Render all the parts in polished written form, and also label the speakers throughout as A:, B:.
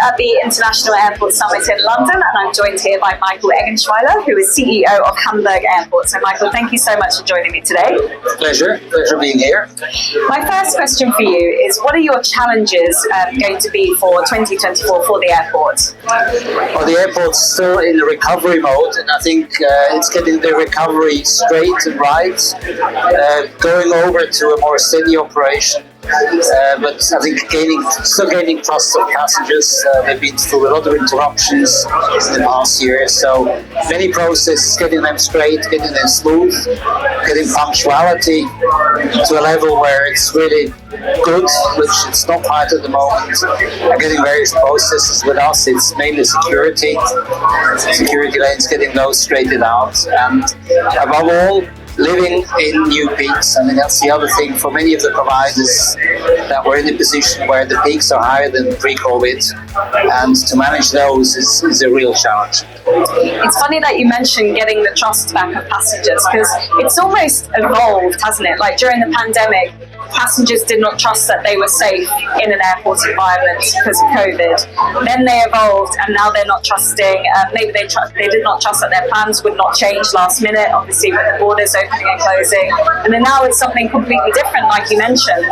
A: at the International Airport Summit in London, and I'm joined here by Michael Eggenschwiler, who is CEO of Hamburg Airport. So Michael, thank you so much for joining me today.
B: Pleasure being here.
A: My first question for you is, what are your challenges going to be for 2024 for the airport?
B: Well, the airport's still in the recovery mode, and I think it's getting the recovery straight and right, going over to a more steady operation. But I think still gaining trust of passengers. They've been through a lot of interruptions in the past year, so many processes, getting them straight, getting them smooth, getting punctuality to a level where it's really good, which it's not quite at the moment, and getting various processes. With us, it's mainly security lanes, getting those straightened out, and above all, living in new peaks. I mean, that's the other thing for many of the providers, that we're in a position where the peaks are higher than pre-COVID, and to manage those is a real challenge.
A: It's funny that you mentioned getting the trust back of passengers, because it's almost evolved, hasn't it? Like during the pandemic, passengers did not trust that they were safe in an airport environment because of COVID. Then they evolved, and now they're not trusting. Maybe they did not trust that their plans would not change last minute, obviously with the borders opening and closing. And then now it's something completely different, like you mentioned.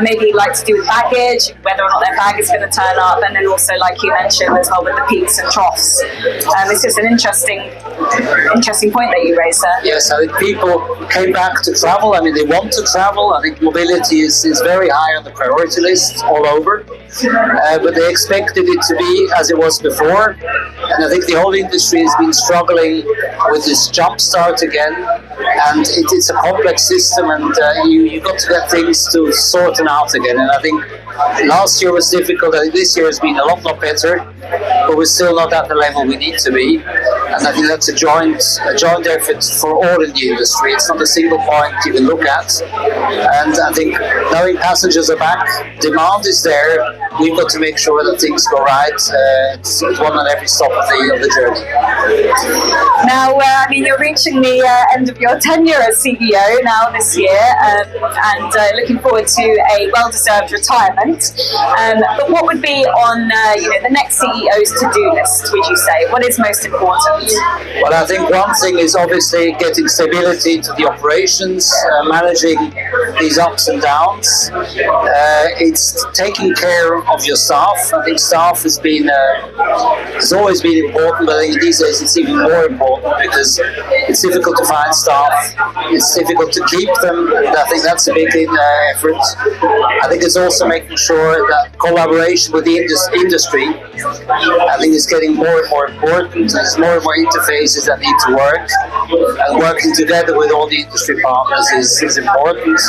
A: Maybe like to do with baggage, whether or not their bag is going to turn up, and then also, like you mentioned as well, with the peaks and troughs. It's just an interesting point that you raised there.
B: Yes, I think people came back to travel. I mean, they want to travel. I think mobility is very high on the priority list all over, but they expected it to be as it was before, and I think the whole industry has been struggling with this jump start again, and it's a complex system, and you've got to get things to sort them out again. And I think last year was difficult. I think this year has been a lot better, but we're still not at the level we need to be. And I think that's a joint effort for all in the industry. It's not a single point you can look at. And I think knowing passengers are back, demand is there. We've got to make sure that things go right. It's one on every stop of the journey.
A: Now, I mean, you're reaching the end of your tenure as CEO now this year, and looking forward to a well-deserved retirement. But what would be on the next CEO's to-do list, would you say? What is most important?
B: Well, I think one thing is obviously getting stability to the operations, managing these ups and downs. It's taking care of your staff. I think staff has always been important, but I think these days it's even more important because it's difficult to find staff. It's difficult to keep them, and I think that's a big effort. I think it's also making sure that collaboration with the industry, I think, is getting more and more important. There's more and more interfaces that need to work, and working together with all the industry partners is important.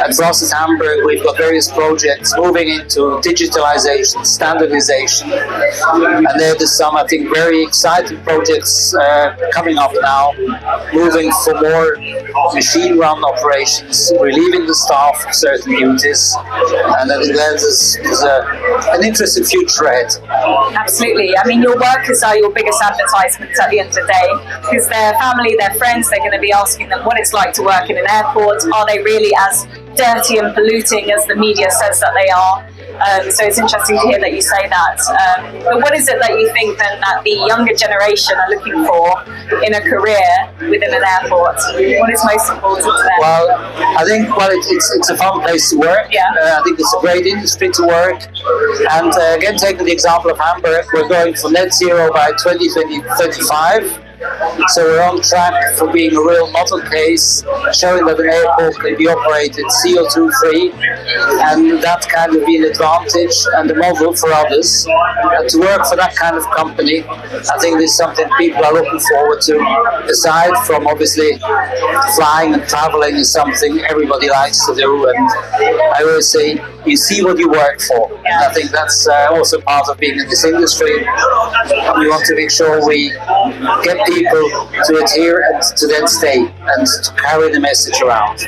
B: And for us at Hamburg, we've got various projects moving into digitalization, standardization, and there's some, I think, very exciting projects coming up now, moving for more machine-run operations, relieving the staff of certain duties, and I think there's an interesting future ahead.
A: Absolutely. I mean, your workers are your biggest advertisements at the end of the day, because their family, their friends, they're going to be asking them what it's like to work in an airport. Are they really as dirty and polluting as the media says that they are? So it's interesting to hear that you say that. But what is it that you think then that the younger generation are looking for in a career within an airport? What is most important to them?
B: Well, I think it's a fun place to work.
A: Yeah.
B: I think it's a great industry to work. And again, taking the example of Hamburg, we're going for net zero by 2035. So we're on track for being a real model case, showing that an airport can be operated CO2 free, and that kind of be an advantage and a model for others. And to work for that kind of company, I think this is something people are looking forward to. Aside from obviously flying and traveling is something everybody likes to do, and I always say you see what you work for. And I think that's also part of being in this industry. We want to make sure we get people to adhere and to then stay and to carry the message around.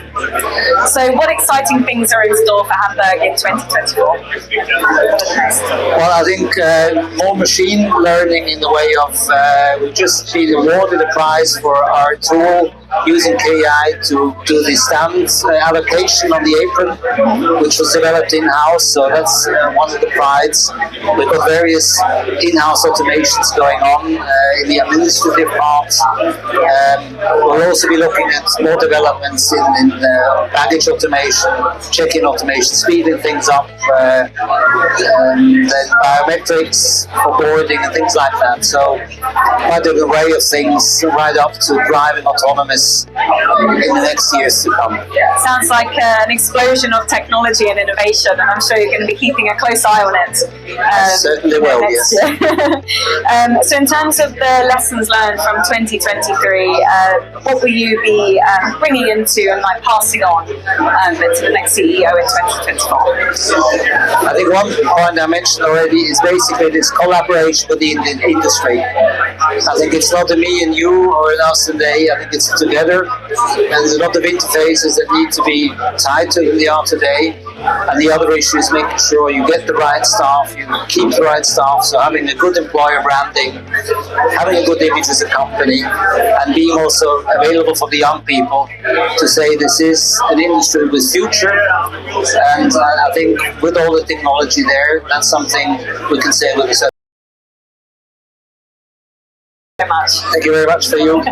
A: So what exciting things are in store for Hamburg in 2024?
B: Well, I think more machine learning in the way of, we've just been awarded a prize for our tool using KI to do the stand allocation on the apron, which was developed in-house. So that's one of the prides. We've got various in-house automations going on in the administrative part. We'll also be looking at more developments in baggage automation, check-in automation, speeding things up, then biometrics for boarding and things like that. So quite an array of things right up to driving autonomous in the next years to come.
A: Sounds like an explosion of technology and innovation, and I'm sure you're going to be keeping a close eye on it.
B: Certainly will, yes.
A: So in terms of the lessons learned from 2023, what will you be bringing into and like passing on to the next CEO in 2024?
B: I think one point I mentioned already is basically this collaboration with the industry. I think it's not a me and you or an us and they. I think it's together, and there's a lot of interfaces that need to be tighter than they are today. And the other issue is making sure you get the right staff, you keep the right staff, so having a good employer branding, having a good image as a company, and being also available for the young people to say this is an industry with future. And I think with all the technology there, that's something we can say with a
A: Very much.
B: Thank you very much for you.